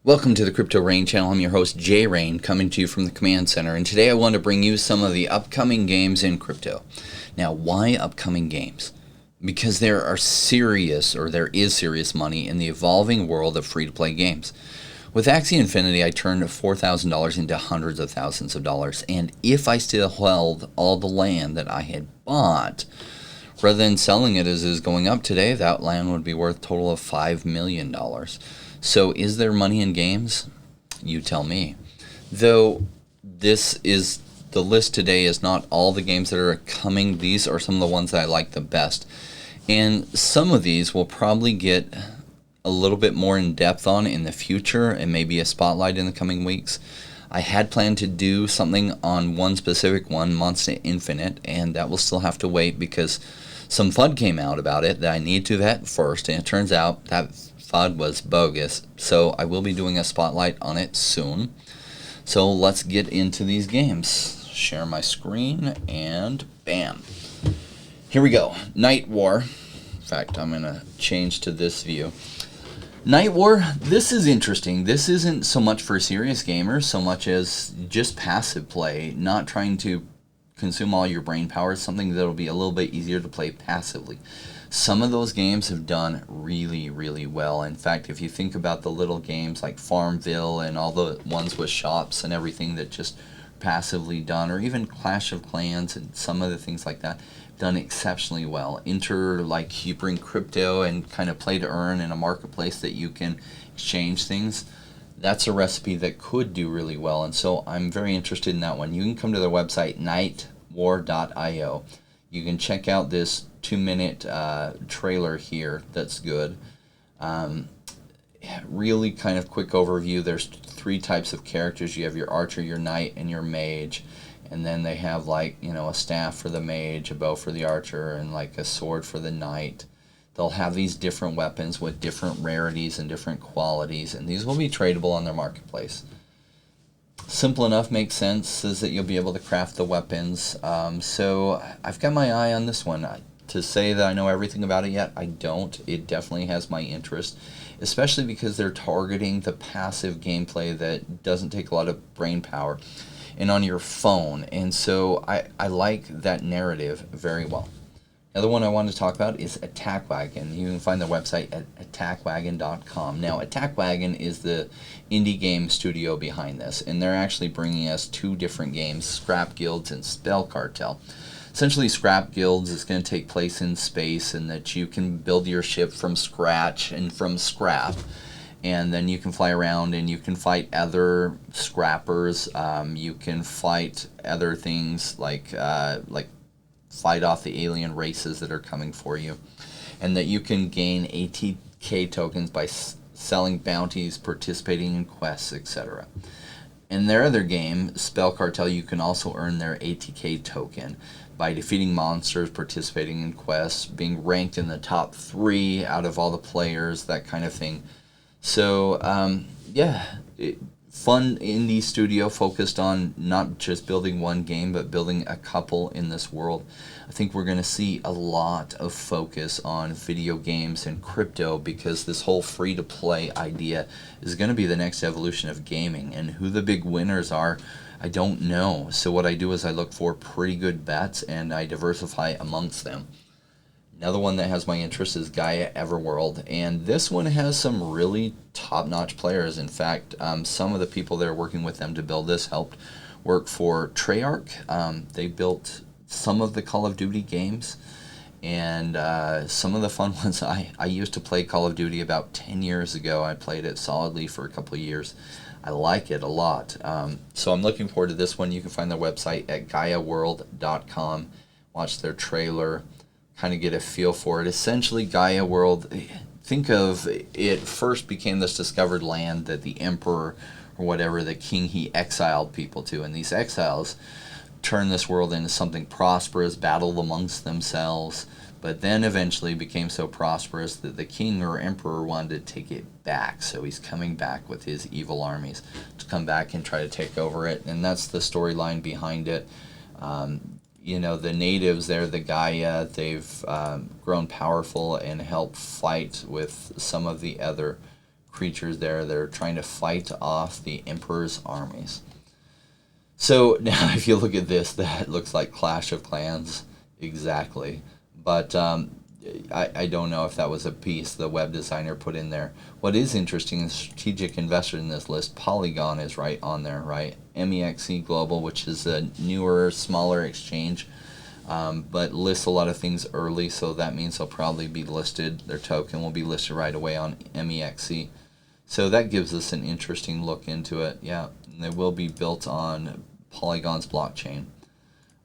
Welcome to the Crypto Rainn channel. I'm your host, Jay Rainn, coming to you from the Command Center. And today I want to bring you some of the upcoming games in crypto. Now, why upcoming games? Because there is serious money in the evolving world of free-to-play games. With Axie Infinity, I turned $4,000 into hundreds of thousands of dollars. And if I still held all the land that I had bought, rather than selling it as it is going up today, that land would be worth a total of $5 million. So is there money in games? You tell me. Though the list today is not all the games that are coming. These are some of the ones that I like the best. And some of these will probably get a little bit more in depth on in the future and maybe a spotlight in the coming weeks. I had planned to do something on one specific one, Monster Infinite, and that will still have to wait because some FUD came out about it that I need to vet first, and it turns out that FUD was bogus. So I will be doing a spotlight on it soon. So let's get into these games. Share my screen, and bam. Here we go. Night War. In fact, I'm going to change to this view. Night War, this is interesting. This isn't so much for serious gamers, so much as just passive play, not trying to consume all your brain power. It's something that'll be a little bit easier to play passively. Some of those games have done really, really well. In fact, if you think about the little games like Farmville and all the ones with shops and everything that just passively done, or even Clash of Clans and some of the things like that, done exceptionally well. Like you bring crypto and kind of play to earn in a marketplace that you can exchange things. That's a recipe that could do really well, and so I'm very interested in that one. You can come to their website, nightwar.io. You can check out this 2-minute trailer here that's good. Really kind of quick overview. There's 3 types of characters. You have your archer, your knight, and your mage. And then they have a staff for the mage, a bow for the archer, and like a sword for the knight. They'll have these different weapons with different rarities and different qualities, and these will be tradable on their marketplace. Simple enough, makes sense, is that you'll be able to craft the weapons. So I've got my eye on this one. To say that I know everything about it yet, I don't. It definitely has my interest, especially because they're targeting the passive gameplay that doesn't take a lot of brain power and on your phone. And so I like that narrative very well. Another one I want to talk about is Attack Wagon. You can find their website at attackwagon.com. Now, Attack Wagon is the indie game studio behind this, and they're actually bringing us 2 different games, Scrap Guilds and Spell Cartel. Essentially, Scrap Guilds is going to take place in space, and that you can build your ship from scratch and from scrap, and then you can fly around and you can fight other scrappers. You can fight other things like fight off the alien races that are coming for you, and that you can gain ATK tokens by selling bounties, participating in quests, etc. In their other game, Spell Cartel, you can also earn their ATK token by defeating monsters, participating in quests, being ranked in the top 3 out of all the players, that kind of thing. So, fun indie studio focused on not just building one game, but building a couple in this world. I think we're going to see a lot of focus on video games and crypto, because this whole free-to-play idea is going to be the next evolution of gaming. And who the big winners are, I don't know. So what I do is I look for pretty good bets and I diversify amongst them. Another one that has my interest is Gaia Everworld, and this one has some really top-notch players. In fact, some of the people that are working with them to build this helped work for Treyarch. They built some of the Call of Duty games, and some of the fun ones. I used to play Call of Duty about 10 years ago. I played it solidly for a couple of years. I like it a lot. So I'm looking forward to this one. You can find their website at GaiaWorld.com. Watch their trailer, kind of get a feel for it. Essentially, Gaia World, think of it first became this discovered land that the emperor or whatever, the king, he exiled people to. And these exiles turned this world into something prosperous, battled amongst themselves, but then eventually became so prosperous that the king or emperor wanted to take it back. So he's coming back with his evil armies to come back and try to take over it. And that's the storyline behind it. The natives there, the Gaia, they've grown powerful and helped fight with some of the other creatures there that are trying to fight off the Emperor's armies. So now if you look at this, that looks like Clash of Clans exactly. But I don't know if that was a piece the web designer put in there. What is interesting is strategic investor in this list, Polygon is right on there, right? MEXC Global, which is a newer, smaller exchange, but lists a lot of things early, so that means they'll probably be listed. Their token will be listed right away on MEXC. So that gives us an interesting look into it. Yeah, and they will be built on Polygon's blockchain.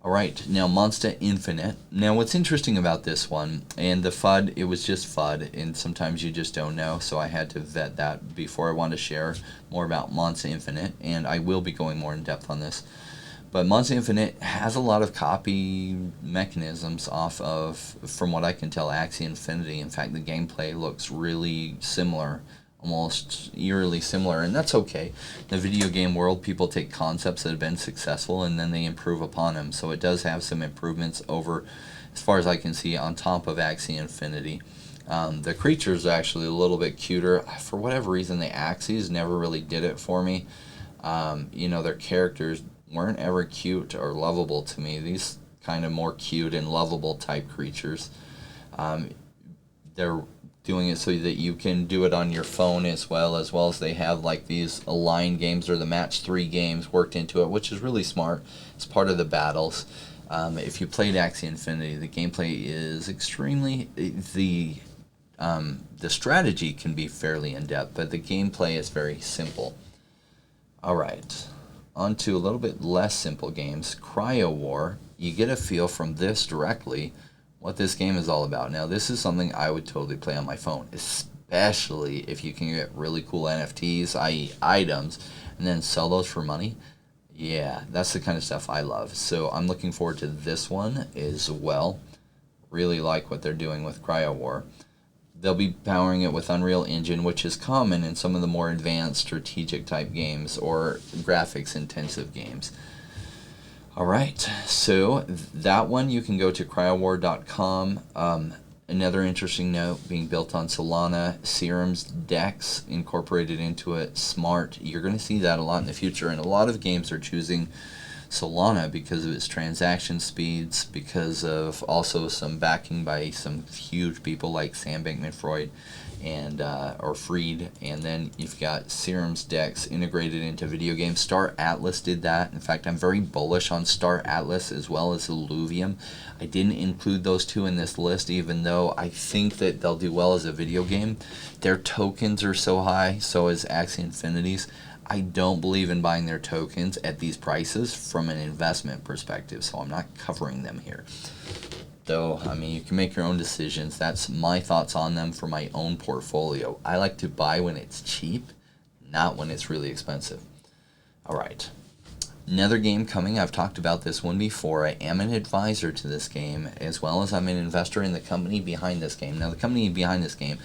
All right, now Monster Infinite. Now what's interesting about this one, and the FUD, it was just FUD, and sometimes you just don't know, so I had to vet that before I wanted to share more about Monster Infinite, and I will be going more in depth on this. But Monster Infinite has a lot of copy mechanisms off of, from what I can tell, Axie Infinity. In fact, the gameplay looks really similar, almost eerily similar, and that's okay. In the video game world, people take concepts that have been successful and then they improve upon them. So it does have some improvements over, as far as I can see, on top of Axie Infinity. The creatures are actually a little bit cuter. For whatever reason, the Axies never really did it for me. You know, their characters weren't ever cute or lovable to me. These kind of more cute and lovable type creatures. They're doing it so that you can do it on your phone as well as they have like these aligned games or the match 3 games worked into it, which is really smart. It's part of the battles. If you played Axie Infinity, the gameplay is extremely the strategy can be fairly in depth, but the gameplay is very simple. All right, on to a little bit less simple games. Cryowar. You get a feel from this directly what this game is all about. Now, this is something I would totally play on my phone, especially if you can get really cool NFTs, i.e. items, and then sell those for money. Yeah, that's the kind of stuff I love. So I'm looking forward to this one as well. Really like what they're doing with Cryowar. They'll be powering it with Unreal Engine, which is common in some of the more advanced strategic type games or graphics intensive games. All right, so that one you can go to cryowar.com. Another interesting note, being built on Solana, Serum's DEX incorporated into it, smart. You're going to see that a lot in the future, and a lot of games are choosing Solana because of its transaction speeds, because of also some backing by some huge people like Sam Bankman-Fried and or Freed, and then you've got Serum's DEX integrated into video games. Star Atlas did that. In fact, I'm very bullish on Star Atlas as well as Illuvium. I didn't include those two in this list, even though I think that they'll do well as a video game. Their tokens are so high, so is Axie Infinity's. I don't believe in buying their tokens at these prices from an investment perspective, so I'm not covering them here. Though, I mean, you can make your own decisions. That's my thoughts on them for my own portfolio. I like to buy when it's cheap, not when it's really expensive. All right. Another game coming. I've talked about this one before. I am an advisor to this game, as well as I'm an investor in the company behind this game. Now, the company behind this game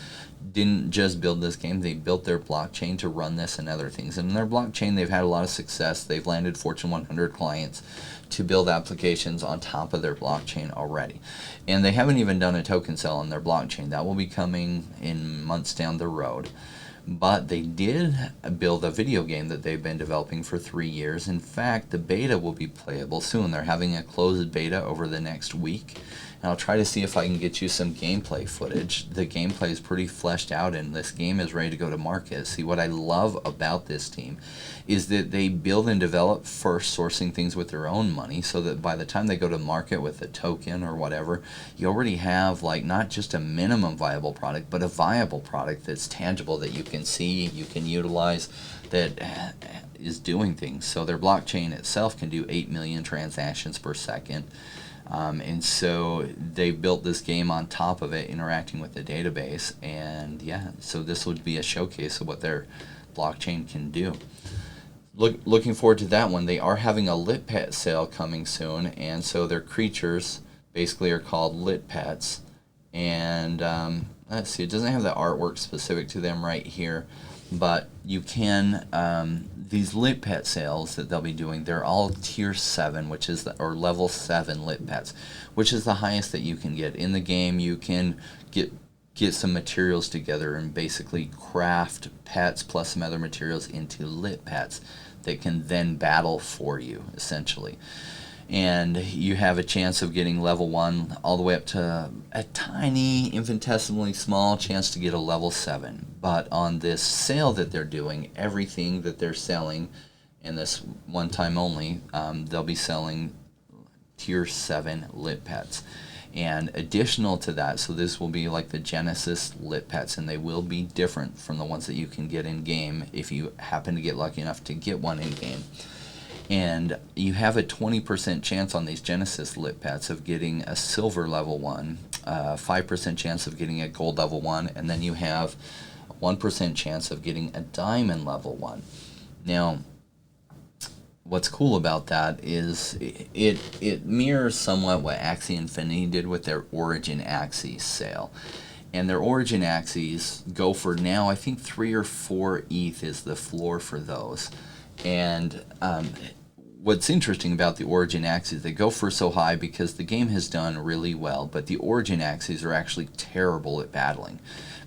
didn't just build this game. They built their blockchain to run this and other things. And in their blockchain, they've had a lot of success. They've landed Fortune 100 clients to build applications on top of their blockchain already. And they haven't even done a token sale on their blockchain. That will be coming in months down the road. But they did build a video game that they've been developing for 3 years. In fact, the beta will be playable soon. They're having a closed beta over the next week. And I'll try to see if I can get you some gameplay footage. The gameplay is pretty fleshed out, and this game is ready to go to market. See, what I love about this team is that they build and develop first, sourcing things with their own money, so that by the time they go to market with a token or whatever, you already have like not just a minimum viable product, but a viable product that's tangible, that you can see, you can utilize, that is doing things. So their blockchain itself can do 8 million transactions per second. And so they built this game on top of it, interacting with the database. And yeah, so this would be a showcase of what their blockchain can do. Looking forward to that one. They are having a lit pet sale coming soon, and so their creatures basically are called lit pets. And let's see, it doesn't have the artwork specific to them right here, but you can, these lit pet sales that they'll be doing, they're all tier 7, which is or level 7 lit pets, which is the highest that you can get in the game. You can get get some materials together and basically craft pets plus some other materials into lit pets that can then battle for you, essentially. And you have a chance of getting level 1 all the way up to a tiny, infinitesimally small chance to get a level 7. But on this sale that they're doing, everything that they're selling, and this one time only, they'll be selling tier 7 lit pets. And additional to that, so this will be like the Genesis lit pets, and they will be different from the ones that you can get in game if you happen to get lucky enough to get one in game. And you have a 20% chance on these Genesis lit pets of getting a silver level 1, 5% chance of getting a gold level 1, and then you have a 1% chance of getting a diamond level 1. Now, what's cool about that is it mirrors somewhat what Axie Infinity did with their Origin Axies sale. And their Origin Axies go for now, I think 3 or 4 ETH is the floor for those. And what's interesting about the Origin Axies, they go for so high because the game has done really well, but the Origin Axies are actually terrible at battling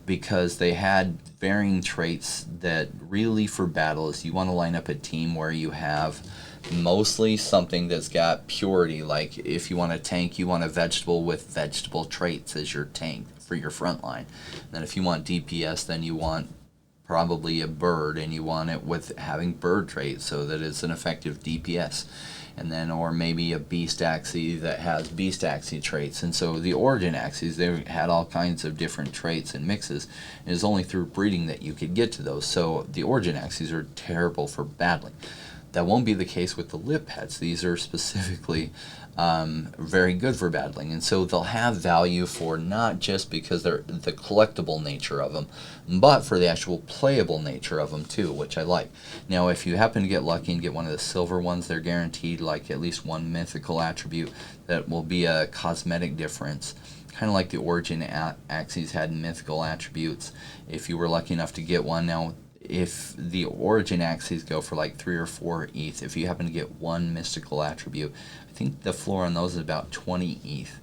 because they had varying traits that really for battles, you want to line up a team where you have mostly something that's got purity, like if you want a tank, you want a vegetable with vegetable traits as your tank for your front line. And then if you want DPS, then you want probably a bird, and you want it with having bird traits so that it's an effective DPS. And then, or maybe a beast axie that has beast axie traits. And so the Origin Axies, they had all kinds of different traits and mixes. And it's only through breeding that you could get to those. So the Origin Axies are terrible for battling. That won't be the case with the lit pets. These are specifically very good for battling, and so they'll have value for not just because they're the collectible nature of them, but for the actual playable nature of them too, which I like. Now, if you happen to get lucky and get one of the silver ones, they're guaranteed like at least one mythical attribute that will be a cosmetic difference. Kind of like the Origin Axies had mythical attributes if you were lucky enough to get one. Now, if the Origin Axies go for like 3 or 4 ETH, if you happen to get one mystical attribute, I think the floor on those is about 20 ETH.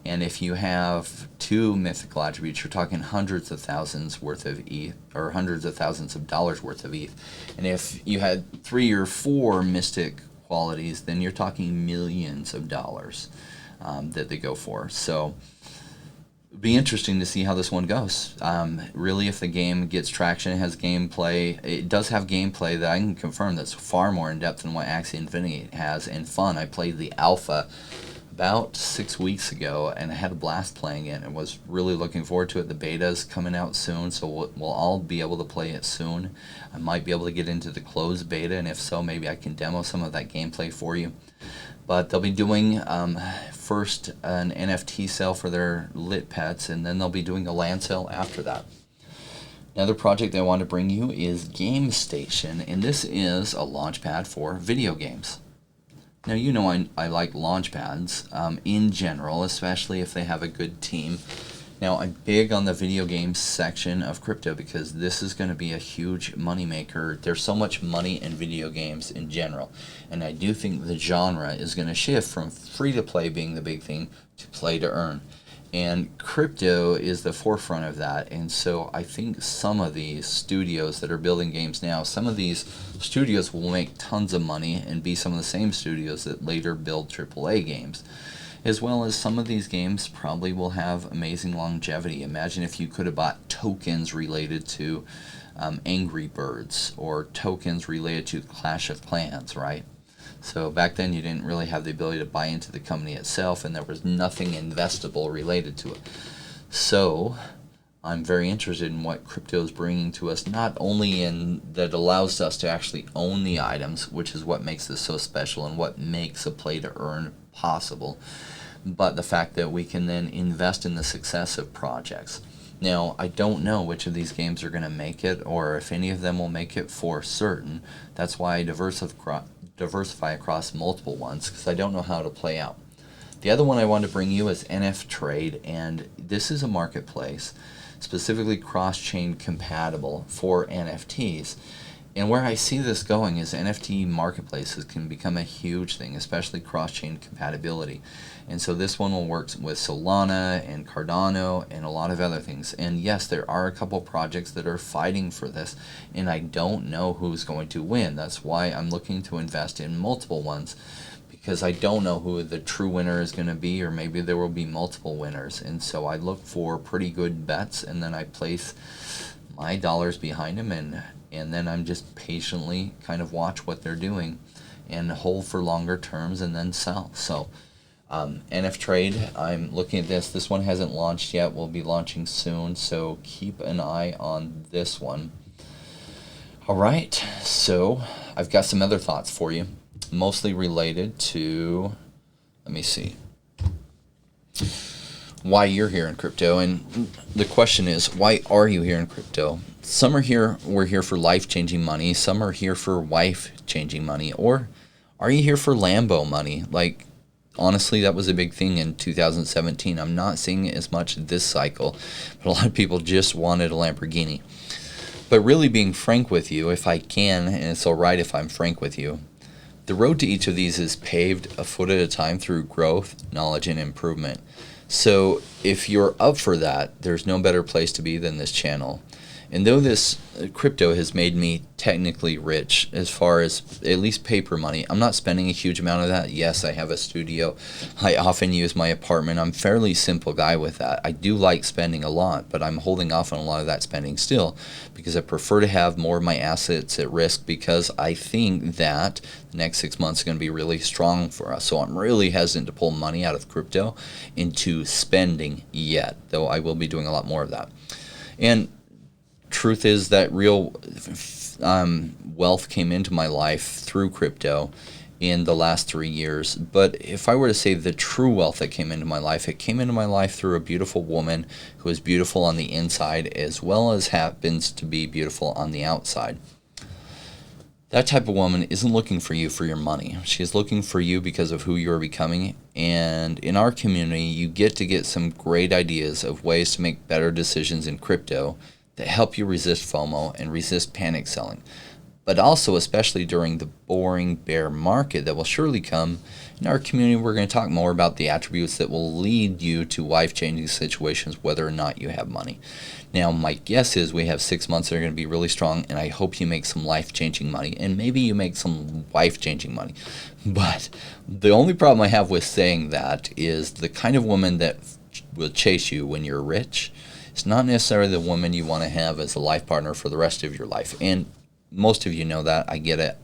And if you have 2 mythical attributes, you're talking hundreds of thousands worth of ETH, or hundreds of thousands of dollars worth of ETH. And if you had 3 or 4 mystic qualities, then you're talking millions of dollars that they go for. So be interesting to see how this one goes. Really, if the game gets traction, it has gameplay. It does have gameplay that I can confirm that's far more in depth than what Axie Infinity has, and fun. I played the alpha about 6 weeks ago, and I had a blast playing it and was really looking forward to it. The beta's coming out soon, so we'll all be able to play it soon. I might be able to get into the closed beta, and if so, maybe I can demo some of that gameplay for you. But they'll be doing first an NFT sale for their lit pets, and then they'll be doing a land sale after that. Another project I want to bring you is Game Station, and this is a launchpad for video games. Now, you know I like launchpads in general, especially if they have a good team. Now, I'm big on the video games section of crypto because this is going to be a huge moneymaker. There's so much money in video games in general, and I do think the genre is going to shift from free-to-play being the big thing to play-to-earn. And crypto is the forefront of that, and so I think some of these studios that are building games now, some of these studios will make tons of money and be some of the same studios that later build AAA games. As well as some of these games probably will have amazing longevity. Imagine if you could have bought tokens related to Angry Birds or tokens related to Clash of Clans, right? So back then you didn't really have the ability to buy into the company itself, and there was nothing investable related to it. So I'm very interested in what crypto is bringing to us, not only in that allows us to actually own the items, which is what makes this so special and what makes a play to earn possible, but the fact that we can then invest in the success of projects. Now, I don't know which of these games are going to make it, or if any of them will make it for certain. That's why I diversify across multiple ones, because I don't know how to play out. The other one I want to bring you is NF Trade, and this is a marketplace specifically cross-chain compatible for NFTs. And where I see this going is NFT marketplaces can become a huge thing, especially cross-chain compatibility. And so this one will work with Solana and Cardano and a lot of other things. And yes, there are a couple projects that are fighting for this, and I don't know who's going to win. That's why I'm looking to invest in multiple ones, because I don't know who the true winner is going to be, or maybe there will be multiple winners. And so I look for pretty good bets, and then I place my dollars behind them, and then I'm just patiently kind of watch what they're doing and hold for longer terms and then sell. So NF Trade, I'm looking at this. This one hasn't launched yet. We'll be launching soon, so keep an eye on this one. All right, so I've got some other thoughts for you, mostly related to, let me see, why you're here in crypto. And the question is, why are you here in crypto? Some are here, we're here for life-changing money. Some are here for wife-changing money. Or are you here for Lambo money? Like, honestly, that was a big thing in 2017. I'm not seeing it as much this cycle, but a lot of people just wanted a Lamborghini. But really, being frank with you, if I can, and it's all right if I'm frank with you, the road to each of these is paved a foot at a time through growth, knowledge, and improvement. So if you're up for that, there's no better place to be than this channel. And though this crypto has made me technically rich as far as at least paper money, I'm not spending a huge amount of that. Yes, I have a studio. I often use my apartment. I'm a fairly simple guy with that. I do like spending a lot, but I'm holding off on a lot of that spending still because I prefer to have more of my assets at risk, because I think that the next 6 months are going to be really strong for us. So I'm really hesitant to pull money out of crypto into spending yet, though I will be doing a lot more of that. And truth is that real wealth came into my life through crypto in the last 3 years. But if I were to say the true wealth that came into my life, it came into my life through a beautiful woman who is beautiful on the inside as well as happens to be beautiful on the outside. That type of woman isn't looking for you for your money. She's looking for you because of who you're becoming. And in our community, you get to get some great ideas of ways to make better decisions in crypto that help you resist FOMO and resist panic selling. But also, especially during the boring bear market that will surely come, in our community, we're going to talk more about the attributes that will lead you to life-changing situations, whether or not you have money. Now, my guess is we have 6 months that are going to be really strong, and I hope you make some life-changing money, and maybe you make some wife-changing money. But the only problem I have with saying that is the kind of woman that will chase you when you're rich, it's not necessarily the woman you want to have as a life partner for the rest of your life. And most of you know that. I get it.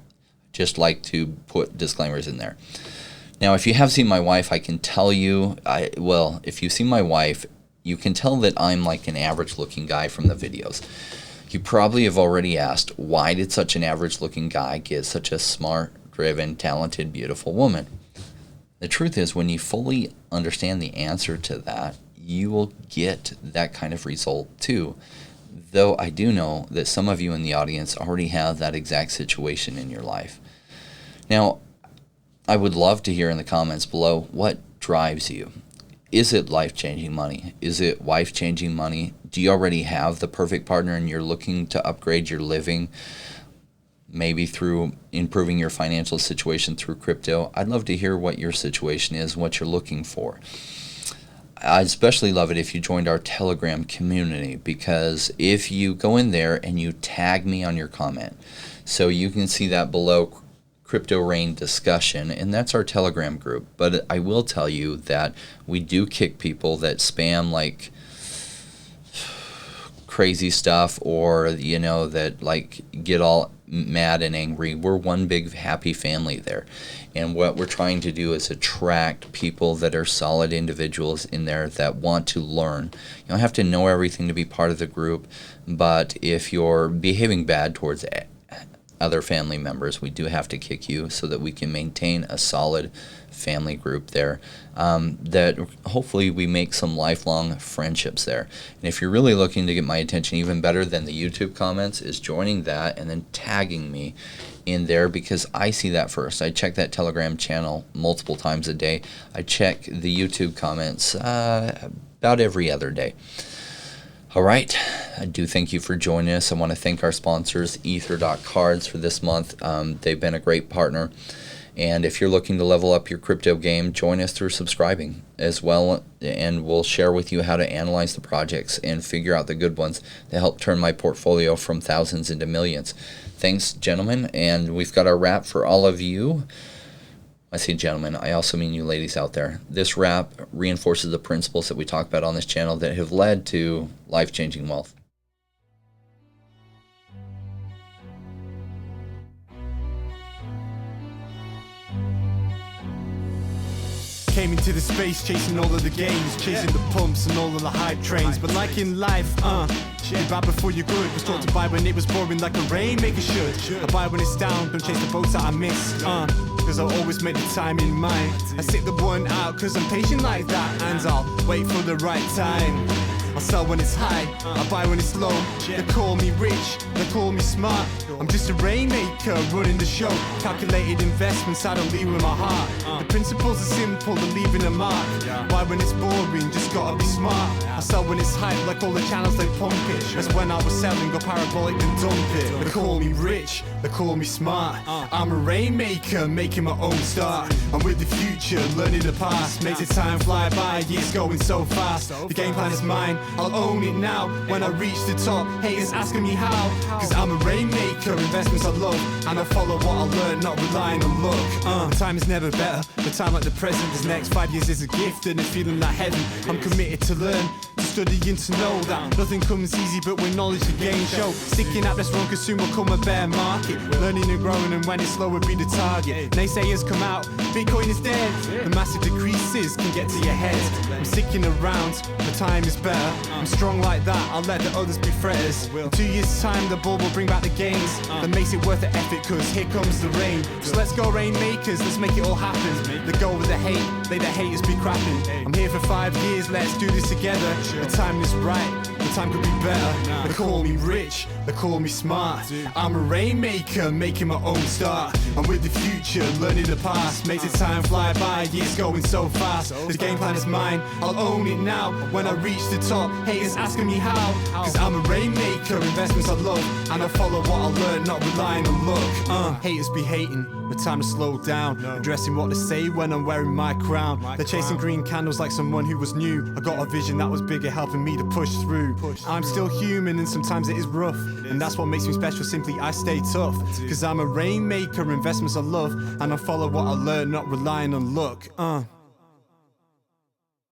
Just like to put disclaimers in there. Now, if you have seen my wife, I can tell you, if you see my wife, you can tell that I'm like an average-looking guy from the videos. You probably have already asked, why did such an average-looking guy get such a smart, driven, talented, beautiful woman? The truth is, when you fully understand the answer to that, you will get that kind of result too. Though I do know that some of you in the audience already have that exact situation in your life. Now, I would love to hear in the comments below, what drives you? Is it life-changing money? Is it wife-changing money? Do you already have the perfect partner and you're looking to upgrade your living, maybe through improving your financial situation through crypto? I'd love to hear what your situation is, what you're looking for. I'd especially love it if you joined our Telegram community, because if you go in there and you tag me on your comment, so you can see that below, Crypto Rainn discussion, and that's our Telegram group. But I will tell you that we do kick people that spam like crazy stuff, or that like get all mad and angry. We're one big happy family there, and what we're trying to do is attract people that are solid individuals in there that want to learn. You don't have to know everything to be part of the group, but if you're behaving bad towards other family members, we do have to kick you so that we can maintain a solid family group there, that hopefully we make some lifelong friendships there. And if you're really looking to get my attention even better than the YouTube comments, is joining that and then tagging me in there, because I see that first. I check that Telegram channel multiple times a day. I check the YouTube comments about every other day. All right. I do thank you for joining us. I want to thank our sponsors, Ether.cards, for this month. They've been a great partner. And if you're looking to level up your crypto game, join us through subscribing as well. And we'll share with you how to analyze the projects and figure out the good ones to help turn my portfolio from thousands into millions. Thanks, gentlemen. And we've got our wrap for all of you. I say gentlemen, I also mean you ladies out there. This wrap reinforces the principles that we talk about on this channel that have led to life-changing wealth. Came into the space chasing all of the gains, chasing the pumps and all of the hype trains. But like in life, be bad before you're good. Was taught to buy when it was boring like a rainmaker should. I buy when it's down, don't chase the boats that I miss. Cause I always make the time in mind. I sit the one out cause I'm patient like that. And I'll wait for the right time. I sell when it's high, I buy when it's low. They call me rich, they call me smart. I'm just a rainmaker running the show. Calculated investments, I don't lead with my heart. The principles are simple, they're leaving a mark. Why when it's boring, just gotta be smart. I sell when it's hype, like all the channels they pump it. That's when I was selling, go parabolic and dump it. They call me rich, they call me smart. I'm a rainmaker, making my own start. I'm with the future, learning the past. Makes the time fly by, years going so fast. The game plan is mine, I'll own it now. When I reach the top, haters asking me how. Cause I'm a rainmaker, investments I love. And I follow what I learn, not relying on luck. The time is never better, the time like the present. This next 5 years is a gift and a feeling like heaven. I'm committed to learn, to study and to know that nothing comes easy but with knowledge to gain show. Sticking at this wrong, cause soon will come a bear market. Learning and growing, and when it's slow will be the target. Naysayers come out, Bitcoin is dead. The massive decreases can get to your head. I'm sticking around, the time is better. I'm strong like that, I'll let the others be fretters. In 2 years time the bull will bring back the gains. That makes it worth the effort cause here comes the rain. So let's go rainmakers, let's make it all happen. Let go with the hate, let the haters be crapping. I'm here for 5 years, let's do this together. The time is right, the time could be better. They call me rich, they call me smart. I'm a rainmaker, making my own start. I'm with the future, learning the past. Makes the time fly by, years going so fast. The game plan is mine, I'll own it now. When I reach the top, haters asking me how. Cause I'm a rainmaker, investments I love. And I follow what I learn, not relying on luck. Haters be hating, the time to slow down. Addressing what they say when I'm wearing my crown. They're chasing green candles like someone who was new. I got a vision that was bigger, helping me to push through. I'm still human and sometimes it is rough. And that's what makes me special, simply I stay tough. Cause I'm a rainmaker, investments I love. And I follow what I learn, not relying on luck.